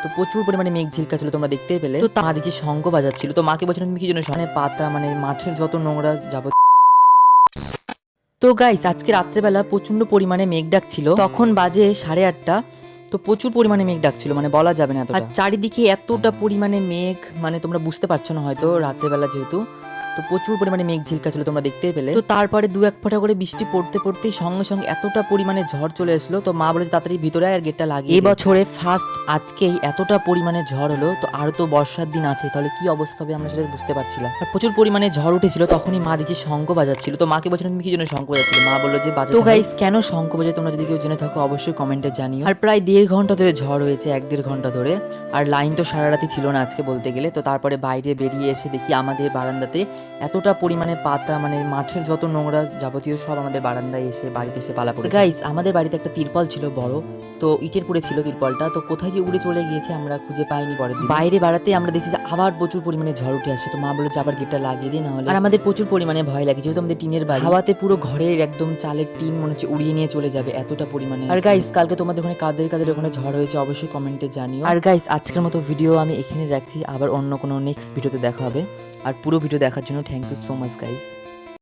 তো প্রচুর পরিমাণে মেঘ ঝিলকা ছিল, তোমরা দেখতেই পেলে। তো মা দিচ্ছে শঙ্খ বাজাচ্ছিল, তো মাকে বলছিলাম তুমি কি জন্য মানে পাতা মানে মাঠের যত নোংরা যাবত। তো গাইস আজকে রাত্রেবেলা প্রচন্ড পরিমাণে মেঘ ডাকছিল, তখন বাজে 8:30। তো প্রচুর পরিমাণে মেঘ ডাকছিল, মানে বলা যাবে না এতটা। আর চারিদিকে এতটা পরিমাণে মেঘ, মানে তোমরা বুঝতে পারছো না হয়তো রাত্রেবেলা যেহেতু। তো প্রচুর পরিমাণে মেঘ ঝিলকা ছিল, তোমরা দেখতেই পেলে। তো তারপরে 1 ফোঁটা করে বৃষ্টি পড়তে পড়তেই সঙ্গে সঙ্গে এতটা পরিমাণে ঝড় চলে আসলো। তো মা বলেছে তাড়াতাড়ি ভিতরে আর গেটটা লাগিয়ে। এই বছরে ফার্স্ট আজকেই এতটা পরিমাণে ঝড় হলো, তো আরো তো বর্ষার দিন আছে, তাহলে কি অবস্থা হবে আমরা সেটা বুঝতে পারছিলাম। আর প্রচুর পরিমাণে ঝড় উঠেছিল, তখনই মা দিচ্ছে শঙ্খ বাজাচ্ছিল। তো মাকে বলছিলাম তুমি কি জন্য শঙ্খ বাজাচ্ছিল, মা বললো যে বাজাতে। তো গাইস কেন শঙ্খ বাজায় তোমরা যদি কেউ জেনে থাকো অবশ্যই কমেন্টে জানিও। আর প্রায় 1.5 ঘন্টা ধরে ঝড় হয়েছে, 1-1.5 ঘন্টা ধরে। আর লাইন তো সারা রাতি ছিল না আজকে বলতে গেলে। তো তারপরে বাইরে বেরিয়ে এসে দেখি আমাদের বারান্দাতে এতটা পরিমাণে পাতা, মানে মাঠের যত নোংরা যাবতীয় সব আমাদের বারান্দায় এসে বাড়িতে এসে পালা পড়ে। গাইস আমাদের বাড়িতে একটা তিরপল ছিল বড়, তো ইটের পরে ছিল তিরপলটা, তো কোথায় যে উড়ে চলে গিয়েছে আমরা খুঁজে পাইনি। পরের দিন বাইরে বেড়াতে আমরা দেখছি যে আবার প্রচুর পরিমাণে ঝড় উঠে আসে। তো মা বলে যে আবার গেটটা লাগিয়ে দিই, না হলে। আর আমাদের প্রচুর পরিমাণে ভয় লাগে, যেহেতু আমাদের টিনের বাড়ি, হাওয়াতে পুরো ঘরের একদম চালের টিন মনে হচ্ছে উড়িয়ে নিয়ে চলে যাবে এতটা পরিমাণে। আর গাইস কালকে তোমাদের ওখানে কাদের কাদের ওখানে ঝড় হয়েছে অবশ্যই কমেন্টে জানিও। আর গাইস আজকের মতো ভিডিও আমি এখানে রাখছি, আবার অন্য কোনো নেক্সট ভিডিওতে দেখা হবে। আর পুরো ভিডিও দেখার জন্য thank you so much guys.